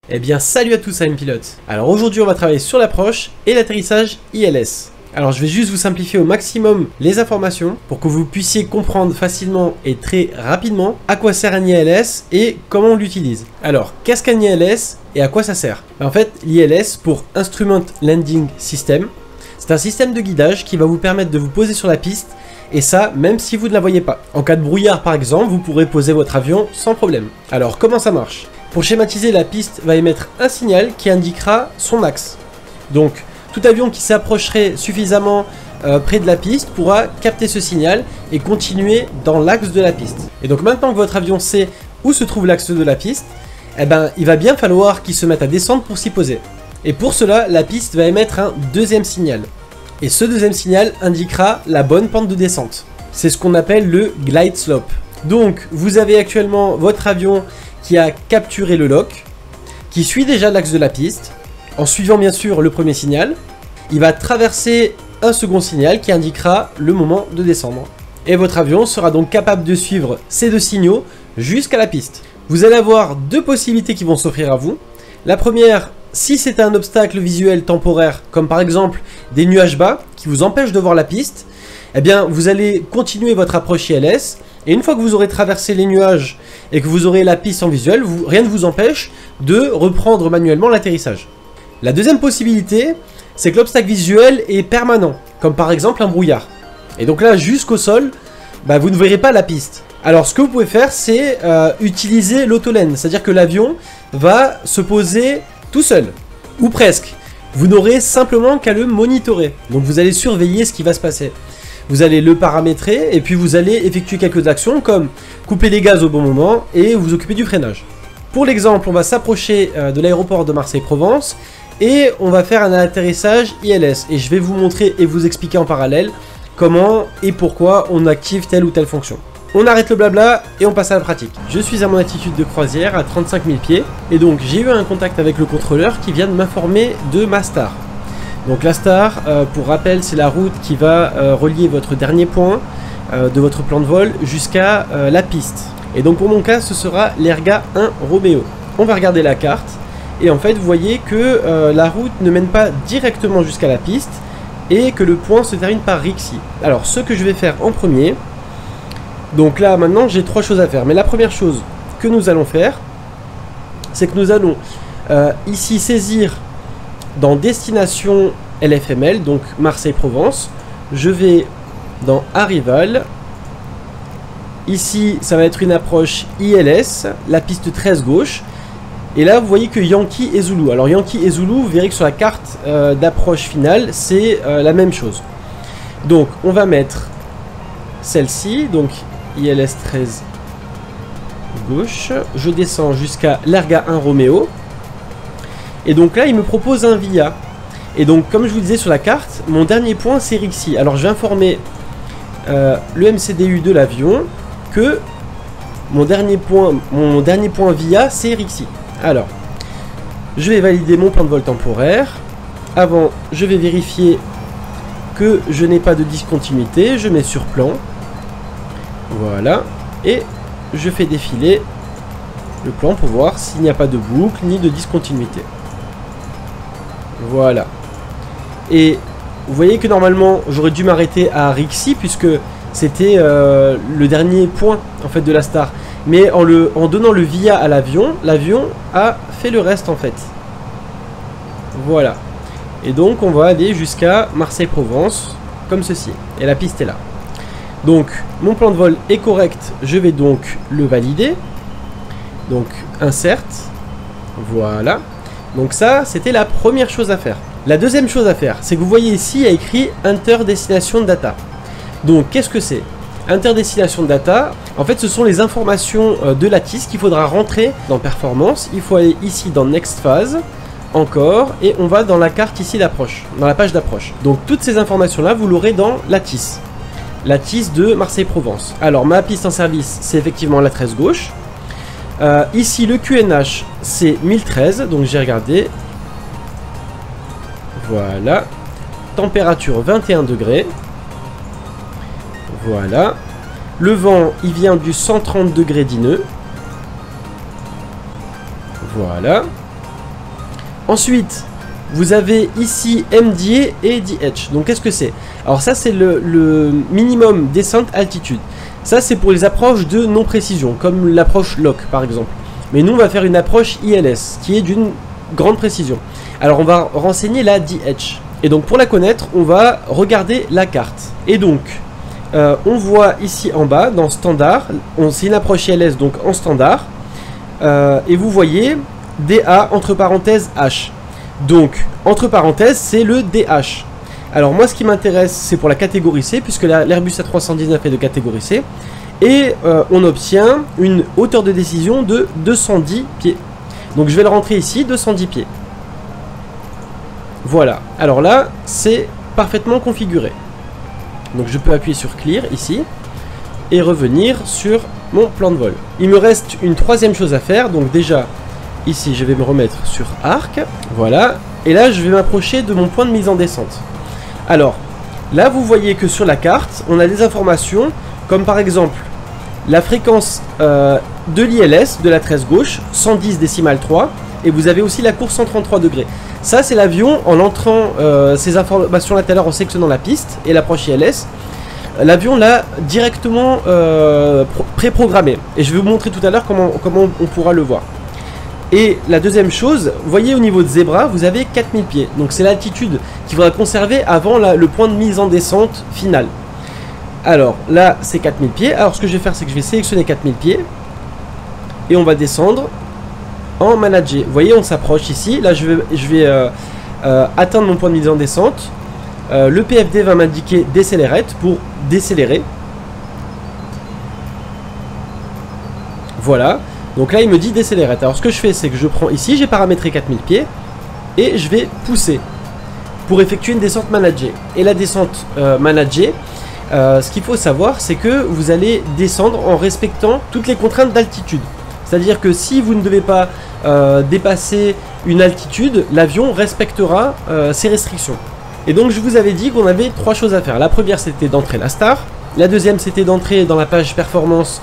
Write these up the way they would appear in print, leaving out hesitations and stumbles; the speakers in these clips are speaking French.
Eh bien salut à tous, I'm Pilote. Alors aujourd'hui on va travailler sur l'approche et l'atterrissage ILS. Alors je vais juste vous simplifier au maximum les informations pour que vous puissiez comprendre facilement et très rapidement à quoi sert un ILS et comment on l'utilise. Alors qu'est-ce qu'un ILS et à quoi ça sert? En fait l'ILS pour Instrument Landing System, c'est un système de guidage qui va vous permettre de vous poser sur la piste et ça même si vous ne la voyez pas. En cas de brouillard par exemple, vous pourrez poser votre avion sans problème. Alors comment ça marche? Pour schématiser, la piste va émettre un signal qui indiquera son axe. Donc, tout avion qui s'approcherait suffisamment près de la piste pourra capter ce signal et continuer dans l'axe de la piste. Et donc maintenant que votre avion sait où se trouve l'axe de la piste, eh ben, il va bien falloir qu'il se mette à descendre pour s'y poser. Et pour cela, la piste va émettre un deuxième signal. Et ce deuxième signal indiquera la bonne pente de descente. C'est ce qu'on appelle le glide slope. Donc, vous avez actuellement votre avion qui a capturé le lock, qui suit déjà l'axe de la piste, en suivant bien sûr le premier signal. Il va traverser un second signal qui indiquera le moment de descendre. Et votre avion sera donc capable de suivre ces deux signaux jusqu'à la piste. Vous allez avoir deux possibilités qui vont s'offrir à vous. La première, si c'est un obstacle visuel temporaire, comme par exemple des nuages bas qui vous empêchent de voir la piste, eh bien vous allez continuer votre approche ILS. Et une fois que vous aurez traversé les nuages et que vous aurez la piste en visuel, rien ne vous empêche de reprendre manuellement l'atterrissage. La deuxième possibilité, c'est que l'obstacle visuel est permanent, comme par exemple un brouillard. Et donc là, jusqu'au sol, vous ne verrez pas la piste. Alors ce que vous pouvez faire, c'est utiliser l'autolène, c'est-à-dire que l'avion va se poser tout seul, ou presque. Vous n'aurez simplement qu'à le monitorer. Donc vous allez surveiller ce qui va se passer. Vous allez le paramétrer et puis vous allez effectuer quelques actions comme couper les gaz au bon moment et vous occuper du freinage. Pour l'exemple, on va s'approcher de l'aéroport de Marseille-Provence et on va faire un atterrissage ILS. Et je vais vous montrer et vous expliquer en parallèle comment et pourquoi on active telle ou telle fonction. On arrête le blabla et on passe à la pratique. Je suis à mon altitude de croisière à 35 000 pieds et donc j'ai eu un contact avec le contrôleur qui vient de m'informer de ma star. Donc la star, pour rappel, c'est la route qui va relier votre dernier point de votre plan de vol jusqu'à la piste. Et donc pour mon cas, ce sera l'Erga 1 Romeo. On va regarder la carte et en fait, vous voyez que la route ne mène pas directement jusqu'à la piste et que le point se termine par Rixi. Alors ce que je vais faire en premier, donc là maintenant j'ai trois choses à faire. Mais la première chose que nous allons faire, c'est que nous allons ici saisir dans destination LFML, donc Marseille-Provence. Je vais dans Arrival. Ici, ça va être une approche ILS, la piste 13 gauche. Et là, vous voyez que Yankee et Zulu. Alors Yankee et Zulu, vous verrez que sur la carte d'approche finale, c'est la même chose. Donc, on va mettre celle-ci, donc ILS 13 gauche. Je descends jusqu'à l'Erga 1 Romeo. Et donc là, il me propose un VIA. Et donc, comme je vous disais sur la carte, mon dernier point, c'est Rixi. Alors, je vais informer le MCDU de l'avion que mon dernier point VIA, c'est Rixi. Alors, je vais valider mon plan de vol temporaire. Avant, je vais vérifier que je n'ai pas de discontinuité. Je mets sur plan. Voilà. Et je fais défiler le plan pour voir s'il n'y a pas de boucle ni de discontinuité. Voilà. Et vous voyez que normalement j'aurais dû m'arrêter à Rixi puisque c'était le dernier point en fait de la star. Mais en donnant le VIA à l'avion, l'avion a fait le reste en fait. Voilà. Et donc on va aller jusqu'à Marseille-Provence comme ceci. Et la piste est là. Donc mon plan de vol est correct. Je vais donc le valider. Donc insert. Voilà. Donc ça, c'était la première chose à faire. La deuxième chose à faire, c'est que vous voyez ici, il y a écrit Enter Destination Data. Donc, qu'est-ce que c'est? Enter Destination Data, en fait, ce sont les informations de la TIS qu'il faudra rentrer dans Performance. Il faut aller ici dans Next Phase, encore, et on va dans la carte ici d'approche, dans la page d'approche. Donc, toutes ces informations-là, vous l'aurez dans la TIS de Marseille-Provence. Alors, ma piste en service, c'est effectivement la 13 gauche. Ici le QNH c'est 1013, donc j'ai regardé. Voilà. Température 21 degrés. Voilà. Le vent il vient du 130 degrés d'Ineux. Voilà. Ensuite, vous avez ici MDA et DH. Donc qu'est-ce que c'est? Alors ça c'est le minimum descente altitude. Ça c'est pour les approches de non-précision, comme l'approche LOC par exemple. Mais nous on va faire une approche ILS, qui est d'une grande précision. Alors on va renseigner la DH. Et donc pour la connaître, on va regarder la carte. Et donc, on voit ici en bas, dans standard, c'est une approche ILS donc en standard. Et vous voyez DA entre parenthèses H. Donc, entre parenthèses, c'est le DH. Alors moi, ce qui m'intéresse, c'est pour la catégorie C, puisque l'Airbus A319 est de catégorie C. Et on obtient une hauteur de décision de 210 pieds. Donc je vais le rentrer ici, 210 pieds. Voilà. Alors là, c'est parfaitement configuré. Donc je peux appuyer sur Clear, ici, et revenir sur mon plan de vol. Il me reste une troisième chose à faire. Donc déjà, ici, je vais me remettre sur Arc. Voilà. Et là, je vais m'approcher de mon point de mise en descente. Alors, là, vous voyez que sur la carte, on a des informations, comme par exemple, la fréquence de l'ILS, de la tresse gauche, 110 décimales 3, et vous avez aussi la course 133 degrés. Ça, c'est l'avion, en entrant ces informations-là tout à l'heure, en sélectionnant la piste et l'approche ILS, l'avion l'a directement préprogrammé. Et je vais vous montrer tout à l'heure comment on pourra le voir. Et la deuxième chose, vous voyez au niveau de Zebra, vous avez 4000 pieds. Donc c'est l'altitude qu'il faudra conserver avant le point de mise en descente final. Alors là, c'est 4000 pieds. Alors ce que je vais faire, c'est que je vais sélectionner 4000 pieds. Et on va descendre en manager. Vous voyez, on s'approche ici. Là, je vais atteindre mon point de mise en descente. Le PFD va m'indiquer décélérate pour décélérer. Voilà. Donc là, il me dit décélérate. Alors ce que je fais, c'est que je prends ici, j'ai paramétré 4000 pieds. Et je vais pousser pour effectuer une descente managée. Et la descente managée, ce qu'il faut savoir, c'est que vous allez descendre en respectant toutes les contraintes d'altitude. C'est-à-dire que si vous ne devez pas dépasser une altitude, l'avion respectera ces restrictions. Et donc je vous avais dit qu'on avait trois choses à faire. La première, c'était d'entrer la star. La deuxième, c'était d'entrer dans la page performance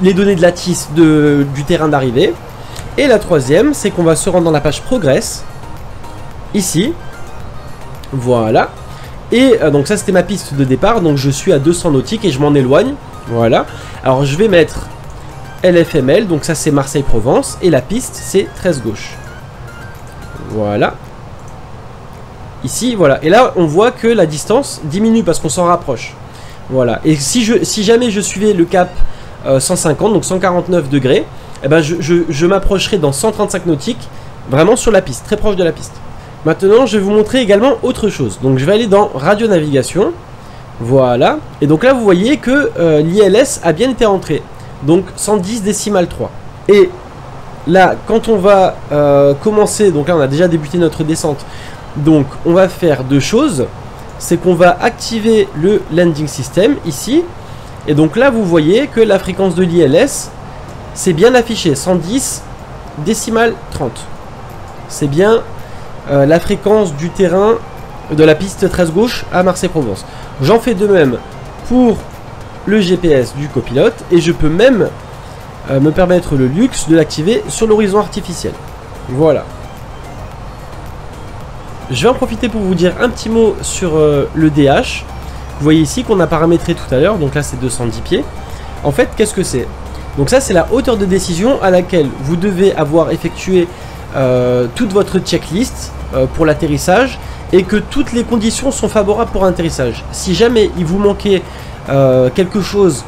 les données de la TIS du terrain d'arrivée. Et la troisième, c'est qu'on va se rendre dans la page progress. Ici. Voilà. Et donc ça, c'était ma piste de départ. Donc je suis à 200 nautiques et je m'en éloigne. Voilà. Alors je vais mettre LFML, donc ça c'est Marseille-Provence, et la piste c'est 13 gauche. Voilà. Ici, voilà. Et là, on voit que la distance diminue parce qu'on s'en rapproche. Voilà. Et si jamais je suivais le cap 150, donc 149 degrés, eh ben je m'approcherai dans 135 nautiques, vraiment sur la piste, très proche de la piste. Maintenant, je vais vous montrer également autre chose. Donc je vais aller dans radio-navigation. Voilà. Et donc là, vous voyez que l'ILS a bien été entré. Donc 110 décimales 3. Et là, quand on va commencer, donc là on a déjà débuté notre descente, donc on va faire deux choses. C'est qu'on va activer le landing system ici. Et donc là vous voyez que la fréquence de l'ILS c'est bien affiché, 110 décimales 30. C'est bien la fréquence du terrain de la piste 13 gauche à Marseille-Provence. J'en fais de même pour le GPS du copilote, et je peux même me permettre le luxe de l'activer sur l'horizon artificiel. Voilà. Je vais en profiter pour vous dire un petit mot sur le DH. Vous voyez ici qu'on a paramétré tout à l'heure, donc là c'est 210 pieds. En fait, qu'est-ce que c'est? Donc ça c'est la hauteur de décision à laquelle vous devez avoir effectué toute votre checklist pour l'atterrissage, et que toutes les conditions sont favorables pour un atterrissage. Si jamais il vous manquait quelque chose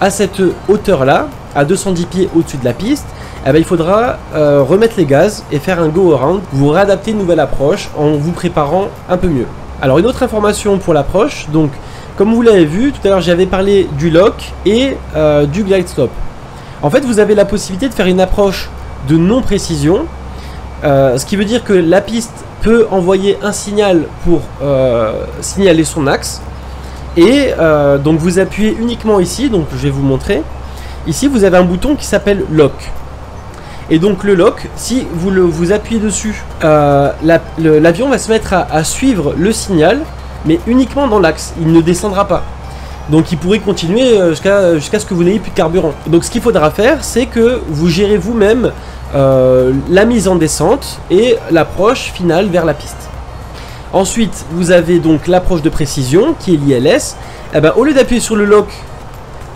à cette hauteur là, à 210 pieds au-dessus de la piste, eh ben, il faudra remettre les gaz et faire un go around, vous réadapter une nouvelle approche en vous préparant un peu mieux. Alors une autre information pour l'approche, donc comme vous l'avez vu tout à l'heure, j'avais parlé du lock et du glide stop. En fait, vous avez la possibilité de faire une approche de non précision, ce qui veut dire que la piste peut envoyer un signal pour signaler son axe. Et donc vous appuyez uniquement ici, donc je vais vous montrer. Ici vous avez un bouton qui s'appelle lock. Et donc le lock, si vous appuyez dessus, l'avion va se mettre à suivre le signal, mais uniquement dans l'axe, il ne descendra pas. Donc il pourrait continuer jusqu'à ce que vous n'ayez plus de carburant. Donc ce qu'il faudra faire, c'est que vous gérez vous-même la mise en descente et l'approche finale vers la piste. Ensuite, vous avez donc l'approche de précision qui est l'ILS. Eh ben, au lieu d'appuyer sur le lock,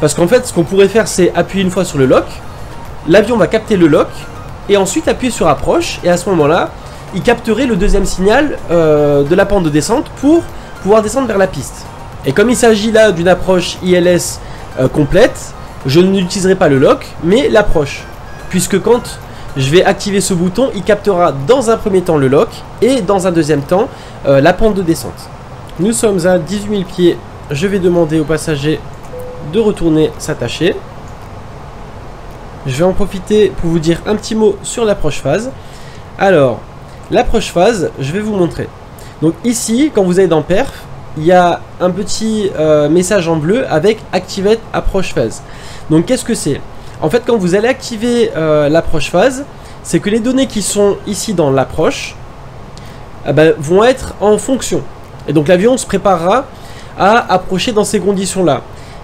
parce qu'en fait, ce qu'on pourrait faire, c'est appuyer une fois sur le lock, l'avion va capter le lock et ensuite appuyer sur approche. Et à ce moment-là, il capterait le deuxième signal de la pente de descente pour pouvoir descendre vers la piste. Et comme il s'agit là d'une approche ILS complète, je n'utiliserai pas le lock, mais l'approche. Puisque quand je vais activer ce bouton, il captera dans un premier temps le lock et dans un deuxième temps la pente de descente. Nous sommes à 18 000 pieds. Je vais demander au passager de retourner s'attacher. Je vais en profiter pour vous dire un petit mot sur l'approche phase. Alors, l'approche phase, je vais vous montrer. Donc ici, quand vous allez dans Perf, il y a un petit message en bleu avec Activate Approach Phase. Donc qu'est-ce que c'est? En fait, quand vous allez activer l'approche phase, c'est que les données qui sont ici dans l'approche vont être en fonction. Et donc l'avion se préparera à approcher dans ces conditions-là.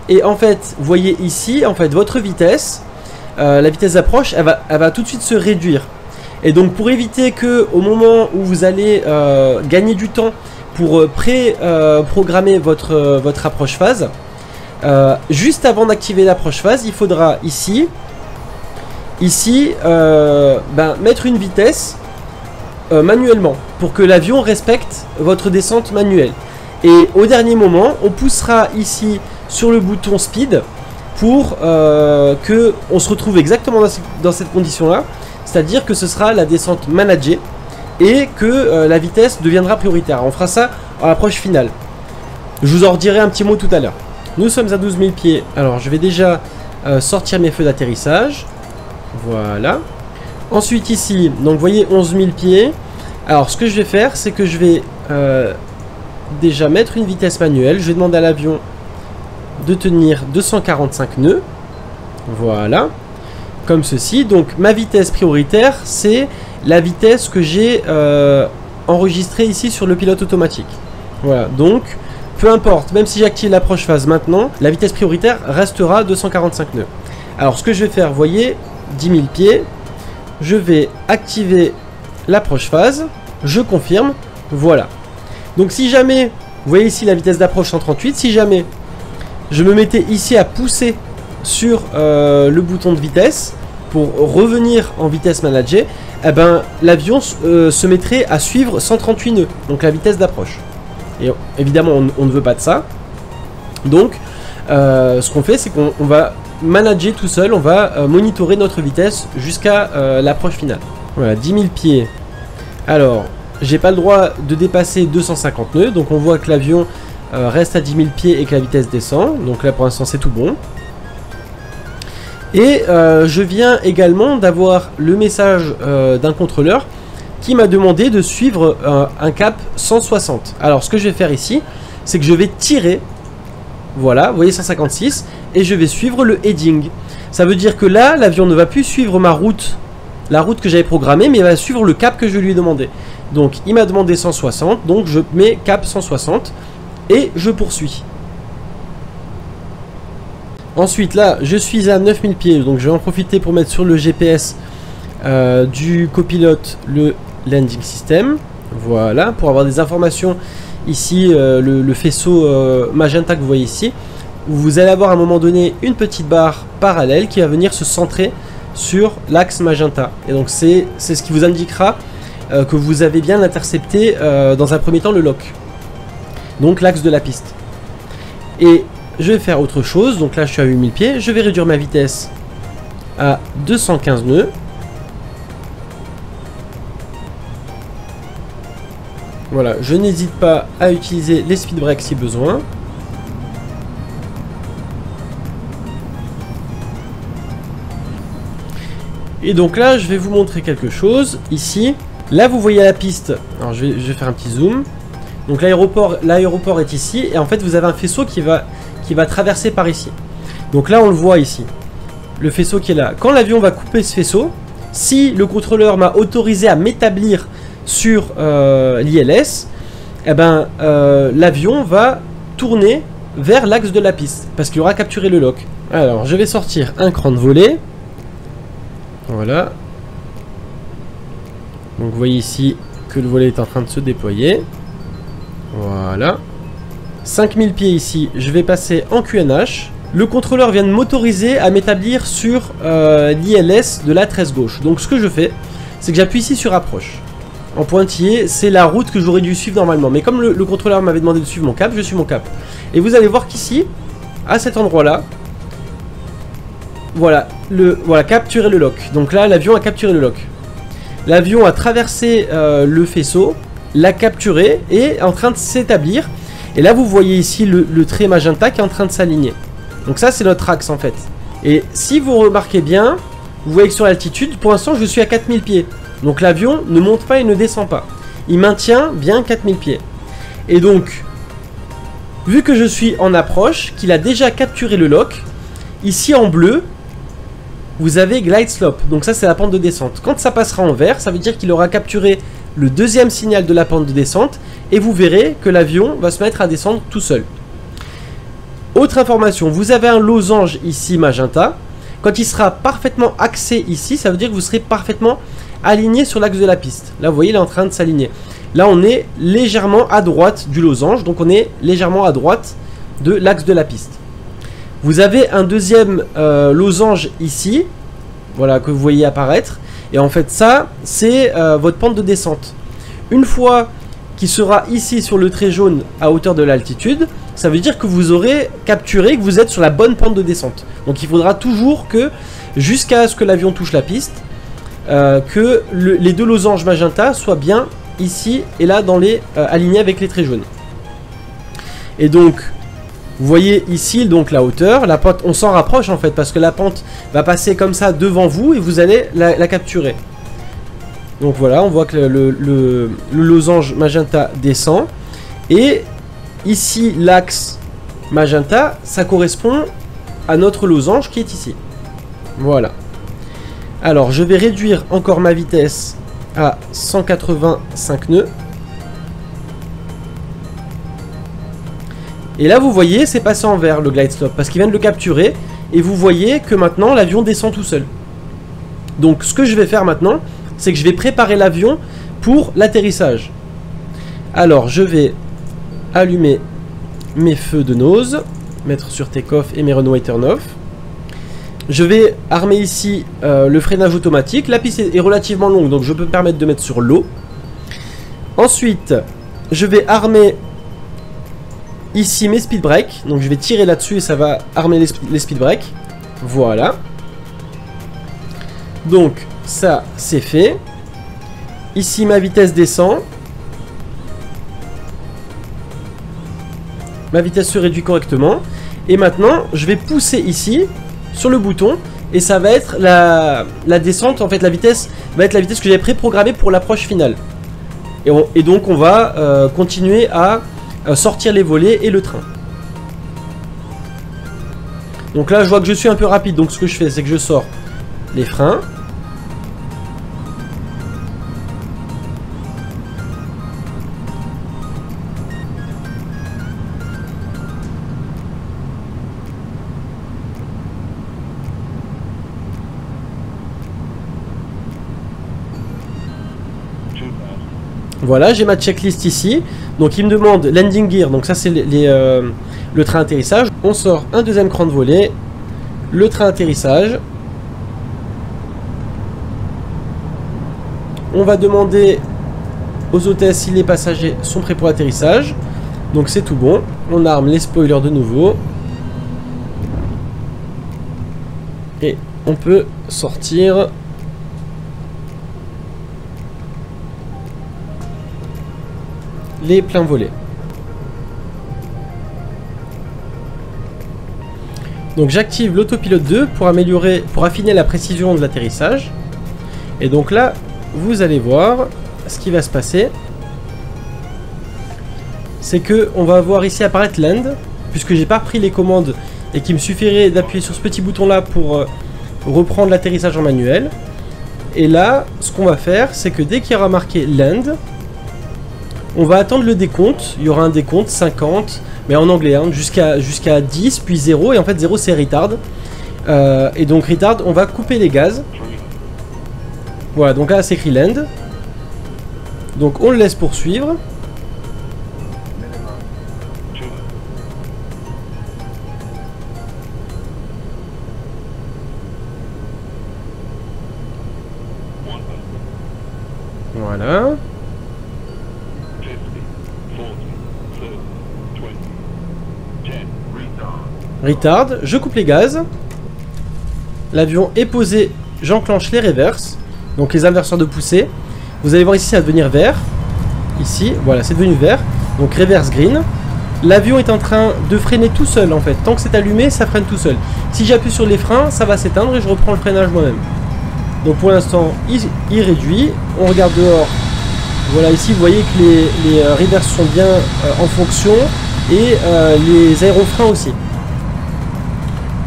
Et en fait, vous voyez ici, en fait, votre vitesse, la vitesse d'approche, elle va tout de suite se réduire. Et donc pour éviter que au moment où vous allez gagner du temps pour pré-programmer votre approche phase, juste avant d'activer l'approche phase, il faudra ici mettre une vitesse manuellement pour que l'avion respecte votre descente manuelle. Et au dernier moment, on poussera ici sur le bouton speed pour que on se retrouve exactement dans cette condition-là, c'est-à-dire que ce sera la descente managée et que la vitesse deviendra prioritaire. On fera ça à l'approche finale. Je vous en redirai un petit mot tout à l'heure. Nous sommes à 12 000 pieds. Alors je vais déjà sortir mes feux d'atterrissage. Voilà. Ensuite ici, donc vous voyez 11 000 pieds. Alors ce que je vais faire, c'est que je vais déjà mettre une vitesse manuelle. Je vais demander à l'avion de tenir 245 nœuds. Voilà. Comme ceci. Donc ma vitesse prioritaire, c'est la vitesse que j'ai enregistrée ici sur le pilote automatique. Voilà. Donc peu importe, même si j'active l'approche phase maintenant, la vitesse prioritaire restera 245 nœuds. Alors ce que je vais faire, vous voyez, 10 000 pieds, je vais activer l'approche phase, je confirme, voilà. Donc si jamais, vous voyez ici la vitesse d'approche 138, si jamais je me mettais ici à pousser sur le bouton de vitesse pour revenir en vitesse managée, eh ben, l'avion se mettrait à suivre 138 nœuds, donc la vitesse d'approche. Et évidemment, on ne veut pas de ça. Donc, ce qu'on fait, c'est qu'on va manager tout seul, on va monitorer notre vitesse jusqu'à l'approche finale. Voilà, 10 000 pieds. Alors, j'ai pas le droit de dépasser 250 nœuds, donc on voit que l'avion reste à 10 000 pieds et que la vitesse descend. Donc là, pour l'instant, c'est tout bon. Et je viens également d'avoir le message d'un contrôleur qui m'a demandé de suivre un cap 160. Alors ce que je vais faire ici, c'est que je vais tirer, voilà, vous voyez 156, et je vais suivre le heading. Ça veut dire que là, l'avion ne va plus suivre ma route, la route que j'avais programmée, mais il va suivre le cap que je lui ai demandé. Donc il m'a demandé 160, donc je mets cap 160, et je poursuis. Ensuite là, je suis à 9000 pieds, donc je vais en profiter pour mettre sur le GPS du copilote le landing system, voilà, pour avoir des informations ici, le faisceau magenta que vous voyez ici, où vous allez avoir à un moment donné une petite barre parallèle qui va venir se centrer sur l'axe magenta, et donc c'est ce qui vous indiquera que vous avez bien intercepté dans un premier temps le lock, donc l'axe de la piste. Et je vais faire autre chose, donc là je suis à 8000 pieds, je vais réduire ma vitesse à 215 nœuds. Voilà, je n'hésite pas à utiliser les speed brakes si besoin. Et donc là, je vais vous montrer quelque chose ici. Là, vous voyez la piste. Alors, je vais faire un petit zoom. Donc l'aéroport est ici. Et en fait, vous avez un faisceau qui va traverser par ici. Donc là, on le voit ici. Le faisceau qui est là. Quand l'avion va couper ce faisceau, si le contrôleur m'a autorisé à m'établir sur l'ILS, eh ben, l'avion va tourner vers l'axe de la piste parce qu'il aura capturé le lock. Alors je vais sortir un cran de volée, voilà, Donc vous voyez ici que le volet est en train de se déployer. Voilà. 5000 pieds ici, je vais passer en QNH. Le contrôleur vient de m'autoriser à m'établir sur l'ILS de la tresse gauche. Donc ce que je fais, c'est que j'appuie ici sur approche. En pointillé, c'est la route que j'aurais dû suivre normalement. Mais comme le contrôleur m'avait demandé de suivre mon cap, je suis mon cap. Et vous allez voir qu'ici, à cet endroit-là, voilà, capturer le lock. Donc là, l'avion a capturé le lock. L'avion a traversé le faisceau, l'a capturé et est en train de s'établir. Et là, vous voyez ici le trait magenta qui est en train de s'aligner. Donc ça, c'est notre axe en fait. Et si vous remarquez bien, vous voyez que sur l'altitude, pour l'instant, je suis à 4000 pieds. Donc l'avion ne monte pas et ne descend pas. Il maintient bien 4000 pieds. Et donc, vu que je suis en approche, qu'il a déjà capturé le lock, ici en bleu, vous avez glide slope. Donc ça, c'est la pente de descente. Quand ça passera en vert, ça veut dire qu'il aura capturé le deuxième signal de la pente de descente. Et vous verrez que l'avion va se mettre à descendre tout seul. Autre information, vous avez un losange ici magenta. Quand il sera parfaitement axé ici, ça veut dire que vous serez parfaitement aligné sur l'axe de la piste. Là, vous voyez, il est en train de s'aligner. Là, on est légèrement à droite du losange, donc on est légèrement à droite de l'axe de la piste. Vous avez un deuxième losange ici, voilà, que vous voyez apparaître. Et en fait, ça, c'est votre pente de descente. Une fois qu'il sera ici sur le trait jaune à hauteur de l'altitude, ça veut dire que vous aurez capturé que vous êtes sur la bonne pente de descente. Donc il faudra toujours que, jusqu'à ce que l'avion touche la piste, que les deux losanges magenta soient bien ici et là dans les alignés avec les traits jaunes. Et donc, vous voyez ici donc la hauteur, la pente, on s'en rapproche en fait parce que la pente va passer comme ça devant vous et vous allez la capturer. Donc voilà, on voit que le losange magenta descend. Et ici, l'axe magenta, ça correspond à notre losange qui est ici. Voilà. Alors, je vais réduire encore ma vitesse à 185 nœuds. Et là, vous voyez, c'est passé en vert le glide slope parce qu'il vient de le capturer. Et vous voyez que maintenant, l'avion descend tout seul. Donc, ce que je vais faire maintenant, c'est que je vais préparer l'avion pour l'atterrissage. Alors, je vais allumer mes feux de nose, mettre sur take-off et mes runway turn-off. Je vais armer ici le freinage automatique. La piste est relativement longue, donc je peux me permettre de mettre sur low. Ensuite, je vais armer ici mes speed brakes. Donc, je vais tirer là-dessus et ça va armer les speed brakes. Voilà. Donc, ça, c'est fait. Ici, ma vitesse descend. Ma vitesse se réduit correctement. Et maintenant, je vais pousser ici, sur le bouton. Et ça va être la descente, en fait, la vitesse va être la vitesse que j'avais préprogrammée pour l'approche finale. Et donc, on va continuer à sortir les volets et le train. Donc là, je vois que je suis un peu rapide. Donc, ce que je fais, c'est que je sors les freins. Voilà, j'ai ma checklist ici. Donc il me demande landing gear, donc ça c'est le train atterrissage. On sort un deuxième cran de volet, le train atterrissage. On va demander aux hôtesses si les passagers sont prêts pour l'atterrissage. Donc c'est tout bon. On arme les spoilers de nouveau. Et on peut sortir les pleins volets. Donc j'active l'autopilote 2 pour affiner la précision de l'atterrissage. Et donc là, vous allez voir ce qui va se passer. C'est que on va voir ici apparaître land, puisque j'ai pas repris les commandes et qu'il me suffirait d'appuyer sur ce petit bouton là pour reprendre l'atterrissage en manuel. Et là, ce qu'on va faire, c'est que dès qu'il y aura marqué land, on va attendre le décompte. Il y aura un décompte 50, mais en anglais, hein, jusqu'à 10, puis 0. Et en fait, 0 c'est retard. Et donc retard, on va couper les gaz. Voilà, donc là c'est écrit land. Donc on le laisse poursuivre. Voilà. Retard, je coupe les gaz. L'avion est posé, j'enclenche les reverses. Donc les inverseurs de poussée. Vous allez voir ici, ça va devenir vert. Ici, voilà, c'est devenu vert. Donc reverse green. L'avion est en train de freiner tout seul en fait. Tant que c'est allumé, ça freine tout seul. Si j'appuie sur les freins, ça va s'éteindre et je reprends le freinage moi-même. Donc pour l'instant, il réduit. On regarde dehors. Voilà, ici, vous voyez que les reverses sont bien en fonction. Et les aérofreins aussi.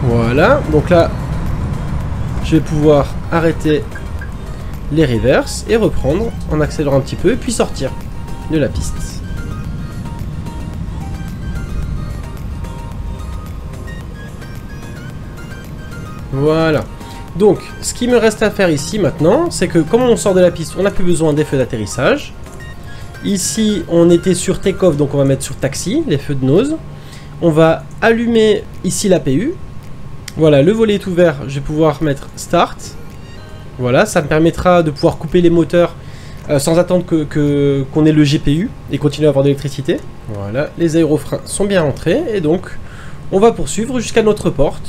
Voilà, donc là, je vais pouvoir arrêter les reverses et reprendre en accélérant un petit peu, puis sortir de la piste. Voilà. Donc, ce qui me reste à faire ici maintenant, c'est que comme on sort de la piste, on n'a plus besoin des feux d'atterrissage. Ici, on était sur take-off, donc on va mettre sur taxi, les feux de nose. On va allumer ici l'APU. Voilà, le volet est ouvert, je vais pouvoir mettre start. Voilà, ça me permettra de pouvoir couper les moteurs sans attendre qu'on ait le GPU et continuer à avoir de l'électricité. Voilà, les aérofreins sont bien rentrés et donc on va poursuivre jusqu'à notre porte.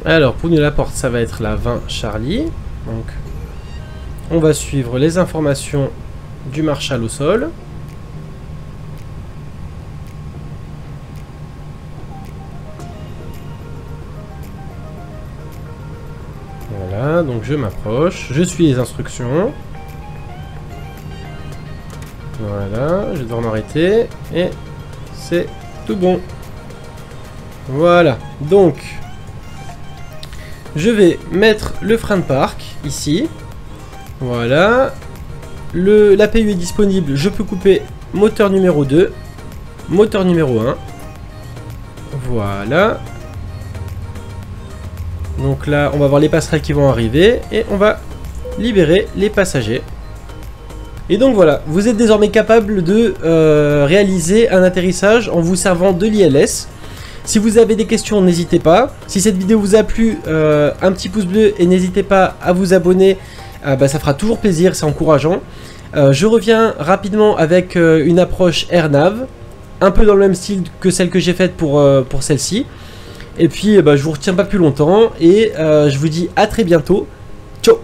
Alors, pour nous, la porte, ça va être la 20 Charlie. Donc, on va suivre les informations du Marshal au sol. Voilà, donc je m'approche, je suis les instructions. Voilà, je vais devoir m'arrêter et c'est tout bon. Voilà, donc je vais mettre le frein de parc ici. Voilà, l'APU est disponible, je peux couper moteur numéro 2, moteur numéro 1. Voilà. Donc là, on va voir les passerelles qui vont arriver et on va libérer les passagers. Et donc voilà, vous êtes désormais capable de réaliser un atterrissage en vous servant de l'ILS. Si vous avez des questions, n'hésitez pas. Si cette vidéo vous a plu, un petit pouce bleu et n'hésitez pas à vous abonner. Ça fera toujours plaisir, c'est encourageant. Je reviens rapidement avec une approche AirNav, un peu dans le même style que celle que j'ai faite pour celle-ci. Et puis je vous retiens pas plus longtemps et je vous dis à très bientôt. Ciao.